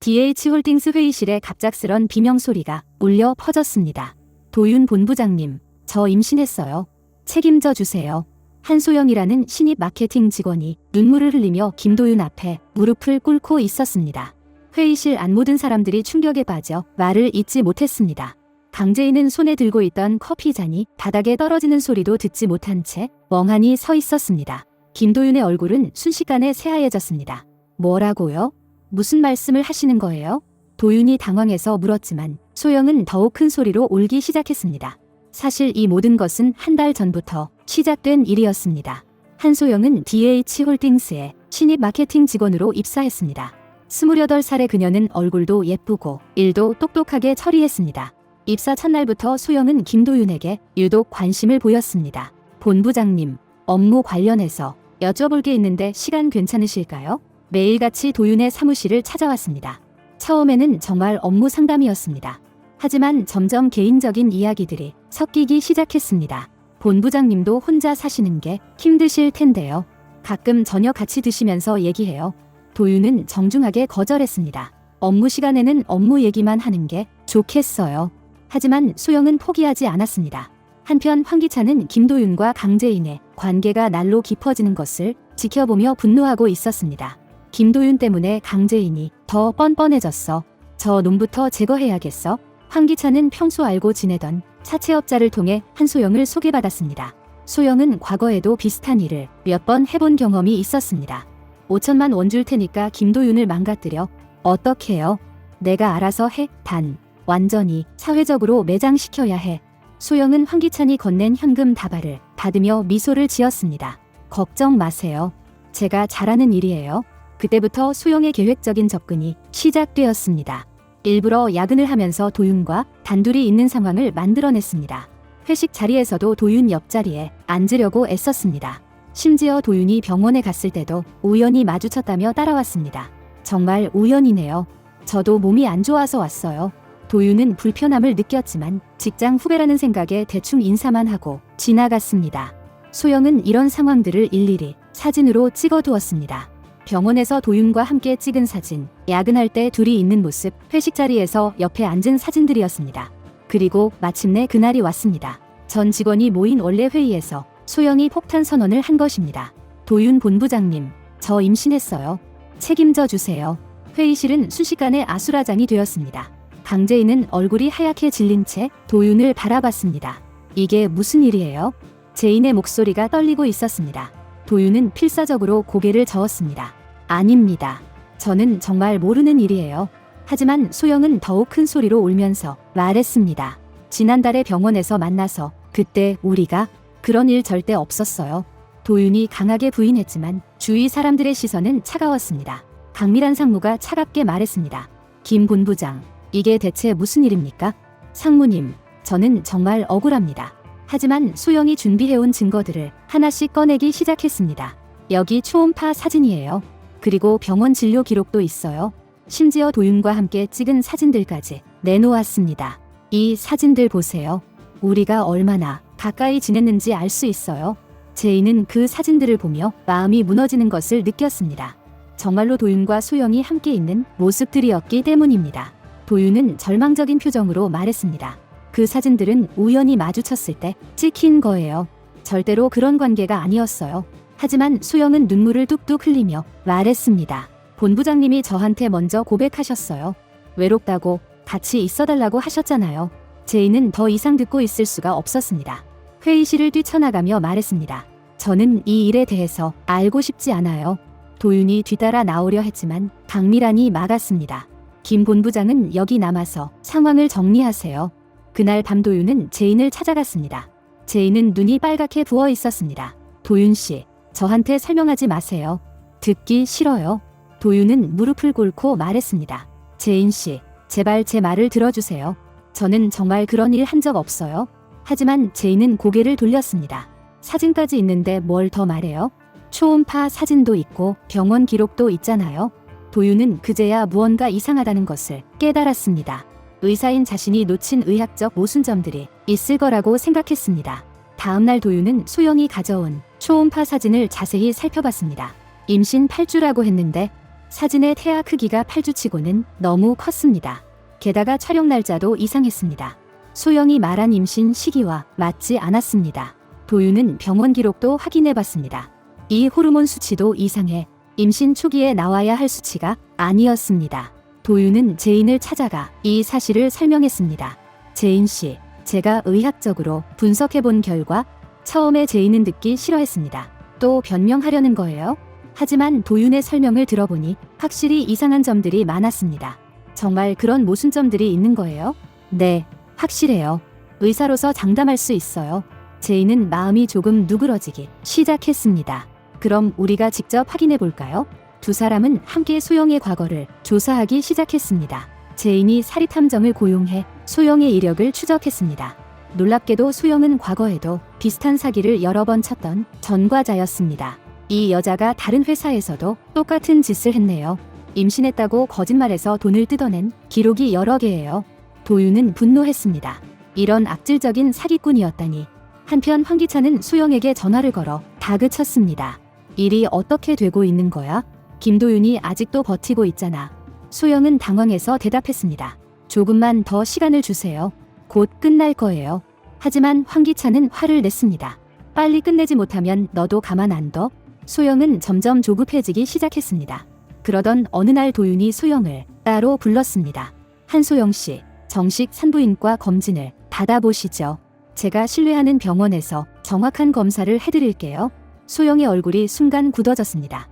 DH홀딩스 회의실에 갑작스런 비명소리가 울려 퍼졌습니다. 도윤 본부장님, 저 임신했어요. 책임져 주세요. 한소영이라는 신입 마케팅 직원이 눈물을 흘리며 김도윤 앞에 무릎을 꿇고 있었습니다. 회의실 안 모든 사람들이 충격에 빠져 말을 잇지 못했습니다. 강재인은 손에 들고 있던 커피 잔이 바닥에 떨어지는 소리도 듣지 못한 채 멍하니 서 있었습니다. 김도윤의 얼굴은 순식간에 새하얘졌습니다. 뭐라고요? 무슨 말씀을 하시는 거예요? 도윤이 당황해서 물었지만 소영은 더욱 큰 소리로 울기 시작했습니다. 사실 이 모든 것은 한 달 전부터 시작된 일이었습니다. 한소영은 DH홀딩스에 신입 마케팅 직원으로 입사했습니다. 28살의 그녀는 얼굴도 예쁘고 일도 똑똑하게 처리했습니다. 입사 첫날부터 소영은 김도윤에게 유독 관심을 보였습니다. 본부장님, 업무 관련해서 여쭤볼 게 있는데 시간 괜찮으실까요? 매일같이 도윤의 사무실을 찾아왔습니다. 처음에는 정말 업무 상담이었습니다. 하지만 점점 개인적인 이야기들이 섞이기 시작했습니다. 본부장님도 혼자 사시는 게 힘드실 텐데요. 가끔 저녁 같이 드시면서 얘기해요. 도윤은 정중하게 거절했습니다. 업무 시간에는 업무 얘기만 하는 게 좋겠어요. 하지만 소영은 포기하지 않았습니다. 한편 황기찬은 김도윤과 강재인의 관계가 날로 깊어지는 것을 지켜보며 분노하고 있었습니다. 김도윤 때문에 강재인이 더 뻔뻔해졌어. 저 놈부터 제거해야겠어. 황기찬은 평소 알고 지내던 사채업자를 통해 한소영을 소개받았습니다. 소영은 과거에도 비슷한 일을 몇 번 해본 경험이 있었습니다. 5천만 원 줄 테니까 김도윤을 망가뜨려. 어떡해요? 내가 알아서 해. 단, 완전히 사회적으로 매장시켜야 해. 소영은 황기찬이 건넨 현금 다발을 받으며 미소를 지었습니다. 걱정 마세요. 제가 잘하는 일이에요. 그때부터 소영의 계획적인 접근이 시작되었습니다. 일부러 야근을 하면서 도윤과 단둘이 있는 상황을 만들어냈습니다. 회식 자리에서도 도윤 옆자리에 앉으려고 애썼습니다. 심지어 도윤이 병원에 갔을 때도 우연히 마주쳤다며 따라왔습니다. 정말 우연이네요. 저도 몸이 안 좋아서 왔어요. 도윤은 불편함을 느꼈지만 직장 후배라는 생각에 대충 인사만 하고 지나갔습니다. 소영은 이런 상황들을 일일이 사진으로 찍어두었습니다. 병원에서 도윤과 함께 찍은 사진, 야근할 때 둘이 있는 모습, 회식 자리에서 옆에 앉은 사진들이었습니다. 그리고 마침내 그날이 왔습니다. 전 직원이 모인 원래 회의에서 소영이 폭탄 선언을 한 것입니다. 도윤 본부장님, 저 임신했어요. 책임져 주세요. 회의실은 순식간에 아수라장이 되었습니다. 강재인은 얼굴이 하얗게 질린 채 도윤을 바라봤습니다. 이게 무슨 일이에요? 재인의 목소리가 떨리고 있었습니다. 도윤은 필사적으로 고개를 저었습니다. 아닙니다. 저는 정말 모르는 일이에요. 하지만 소영은 더욱 큰 소리로 울면서 말했습니다. 지난달에 병원에서 만나서 그때 우리가 그런 일 절대 없었어요. 도윤이 강하게 부인했지만 주위 사람들의 시선은 차가웠습니다. 강미란 상무가 차갑게 말했습니다. 김 본부장, 이게 대체 무슨 일입니까? 상무님, 저는 정말 억울합니다. 하지만 소영이 준비해온 증거들을 하나씩 꺼내기 시작했습니다. 여기 초음파 사진이에요. 그리고 병원 진료 기록도 있어요. 심지어 도윤과 함께 찍은 사진들까지 내놓았습니다. 이 사진들 보세요. 우리가 얼마나 가까이 지냈는지 알 수 있어요. 제인은 그 사진들을 보며 마음이 무너지는 것을 느꼈습니다. 정말로 도윤과 소영이 함께 있는 모습들이었기 때문입니다. 도윤은 절망적인 표정으로 말했습니다. 그 사진들은 우연히 마주쳤을 때 찍힌 거예요. 절대로 그런 관계가 아니었어요. 하지만 소영은 눈물을 뚝뚝 흘리며 말했습니다. 본부장님이 저한테 먼저 고백하셨어요. 외롭다고 같이 있어달라고 하셨잖아요. 제인은 더 이상 듣고 있을 수가 없었습니다. 회의실을 뛰쳐나가며 말했습니다. 저는 이 일에 대해서 알고 싶지 않아요. 도윤이 뒤따라 나오려 했지만 강미란이 막았습니다. 김 본부장은 여기 남아서 상황을 정리하세요. 그날 밤 도윤은 제인을 찾아갔습니다. 제인은 눈이 빨갛게 부어 있었습니다. 도윤 씨, 저한테 설명하지 마세요. 듣기 싫어요. 도윤은 무릎을 꿇고 말했습니다. 제인 씨, 제발 제 말을 들어주세요. 저는 정말 그런 일 한 적 없어요. 하지만 제인은 고개를 돌렸습니다. 사진까지 있는데 뭘 더 말해요? 초음파 사진도 있고 병원 기록도 있잖아요. 도윤은 그제야 무언가 이상하다는 것을 깨달았습니다. 의사인 자신이 놓친 의학적 모순점들이 있을 거라고 생각했습니다. 다음날 도윤은 소영이 가져온 초음파 사진을 자세히 살펴봤습니다. 임신 8주라고 했는데 사진의 태아 크기가 8주치고는 너무 컸습니다. 게다가 촬영 날짜도 이상했습니다. 소영이 말한 임신 시기와 맞지 않았습니다. 도윤은 병원 기록도 확인해봤습니다. 이 호르몬 수치도 이상해 임신 초기에 나와야 할 수치가 아니었습니다. 도윤은 제인을 찾아가 이 사실을 설명했습니다. 제인 씨, 제가 의학적으로 분석해본 결과 처음에 제인은 듣기 싫어했습니다. 또 변명하려는 거예요? 하지만 도윤의 설명을 들어보니 확실히 이상한 점들이 많았습니다. 정말 그런 모순점들이 있는 거예요? 네, 확실해요. 의사로서 장담할 수 있어요. 제인은 마음이 조금 누그러지기 시작했습니다. 그럼 우리가 직접 확인해 볼까요? 두 사람은 함께 소영의 과거를 조사하기 시작했습니다. 제인이 사리탐정을 고용해 소영의 이력을 추적했습니다. 놀랍게도 소영은 과거에도 비슷한 사기를 여러 번 쳤던 전과자였습니다. 이 여자가 다른 회사에서도 똑같은 짓을 했네요. 임신했다고 거짓말해서 돈을 뜯어낸 기록이 여러 개예요. 도윤은 분노했습니다. 이런 악질적인 사기꾼이었다니. 한편 황기찬은 소영에게 전화를 걸어 다그쳤습니다. 일이 어떻게 되고 있는 거야? 김도윤이 아직도 버티고 있잖아. 소영은 당황해서 대답했습니다. 조금만 더 시간을 주세요. 곧 끝날 거예요. 하지만 황기찬은 화를 냈습니다. 빨리 끝내지 못하면 너도 가만 안 둬? 소영은 점점 조급해지기 시작했습니다. 그러던 어느 날 도윤이 소영을 따로 불렀습니다. 한소영 씨, 정식 산부인과 검진을 받아보시죠. 제가 신뢰하는 병원에서 정확한 검사를 해드릴게요. 소영의 얼굴이 순간 굳어졌습니다.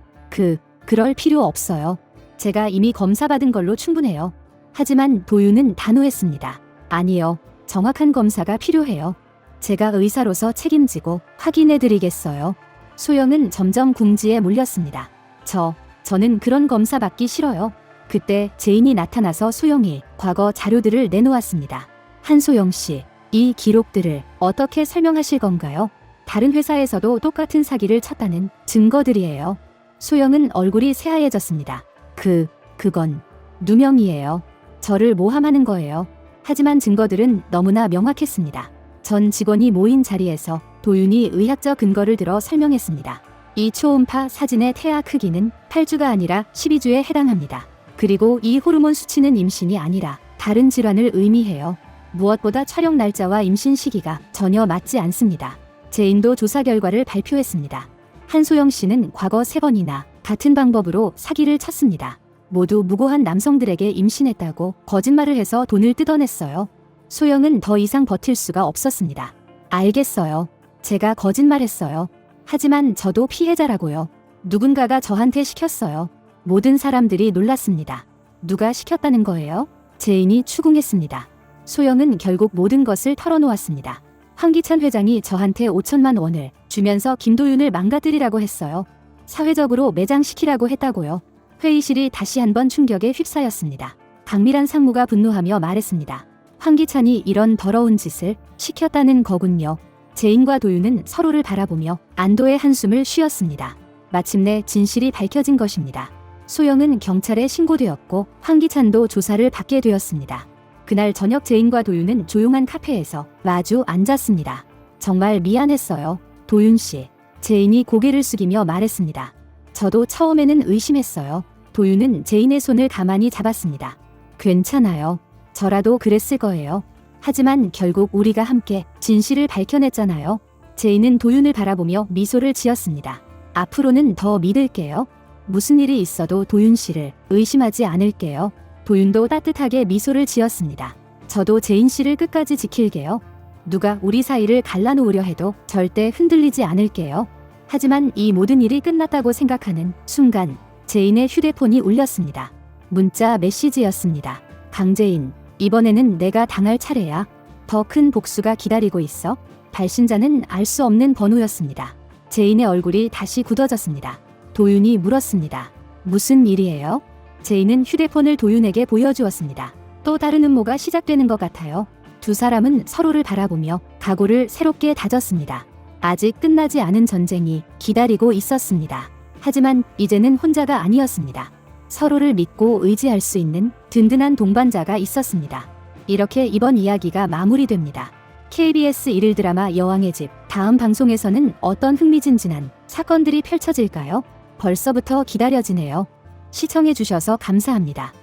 그럴 필요 없어요. 제가 이미 검사받은 걸로 충분해요. 하지만 도윤은 단호했습니다. 아니요, 정확한 검사가 필요해요. 제가 의사로서 책임지고 확인해드리겠어요. 소영은 점점 궁지에 몰렸습니다. 저는 그런 검사 받기 싫어요. 그때 제인이 나타나서 소영이 과거 자료들을 내놓았습니다. 한소영 씨, 이 기록들을 어떻게 설명하실 건가요? 다른 회사에서도 똑같은 사기를 쳤다는 증거들이에요. 소영은 얼굴이 새하얘졌습니다. 그건 누명이에요. 저를 모함하는 거예요. 하지만 증거들은 너무나 명확했습니다. 전 직원이 모인 자리에서 도윤이 의학적 근거를 들어 설명했습니다. 이 초음파 사진의 태아 크기는 8주가 아니라 12주에 해당합니다. 그리고 이 호르몬 수치는 임신이 아니라 다른 질환을 의미해요. 무엇보다 촬영 날짜와 임신 시기가 전혀 맞지 않습니다. 제인도 조사 결과를 발표했습니다. 한소영 씨는 과거 3번이나 같은 방법으로 사기를 쳤습니다. 모두 무고한 남성들에게 임신했다고 거짓말을 해서 돈을 뜯어냈어요. 소영은 더 이상 버틸 수가 없었습니다. 알겠어요. 제가 거짓말했어요. 하지만 저도 피해자라고요. 누군가가 저한테 시켰어요. 모든 사람들이 놀랐습니다. 누가 시켰다는 거예요? 제인이 추궁했습니다. 소영은 결국 모든 것을 털어놓았습니다. 황기찬 회장이 저한테 5천만 원을 주면서 김도윤을 망가뜨리라고 했어요. 사회적으로 매장시키라고 했다고요. 회의실이 다시 한번 충격에 휩싸였습니다. 강미란 상무가 분노하며 말했습니다. 황기찬이 이런 더러운 짓을 시켰다는 거군요. 제인과 도윤은 서로를 바라보며 안도의 한숨을 쉬었습니다. 마침내 진실이 밝혀진 것입니다. 소영은 경찰에 신고되었고 황기찬도 조사를 받게 되었습니다. 그날 저녁 제인과 도윤은 조용한 카페에서 마주 앉았습니다. 정말 미안했어요. 도윤 씨. 제인이 고개를 숙이며 말했습니다. 저도 처음에는 의심했어요. 도윤은 제인의 손을 가만히 잡았습니다. 괜찮아요. 저라도 그랬을 거예요. 하지만 결국 우리가 함께 진실을 밝혀냈잖아요. 제인은 도윤을 바라보며 미소를 지었습니다. 앞으로는 더 믿을게요. 무슨 일이 있어도 도윤 씨를 의심하지 않을게요. 도윤도 따뜻하게 미소를 지었습니다. 저도 제인 씨를 끝까지 지킬게요. 누가 우리 사이를 갈라놓으려 해도 절대 흔들리지 않을게요. 하지만 이 모든 일이 끝났다고 생각하는 순간 제인의 휴대폰이 울렸습니다. 문자 메시지였습니다. 강제인, 이번에는 내가 당할 차례야. 더 큰 복수가 기다리고 있어. 발신자는 알 수 없는 번호였습니다. 제인의 얼굴이 다시 굳어졌습니다. 도윤이 물었습니다. 무슨 일이에요? 제인은 휴대폰을 도윤에게 보여주었습니다. 또 다른 음모가 시작되는 것 같아요. 두 사람은 서로를 바라보며 각오를 새롭게 다졌습니다. 아직 끝나지 않은 전쟁이 기다리고 있었습니다. 하지만 이제는 혼자가 아니었습니다. 서로를 믿고 의지할 수 있는 든든한 동반자가 있었습니다. 이렇게 이번 이야기가 마무리됩니다. KBS 일일 드라마 여왕의 집 다음 방송에서는 어떤 흥미진진한 사건들이 펼쳐질까요? 벌써부터 기다려지네요. 시청해주셔서 감사합니다.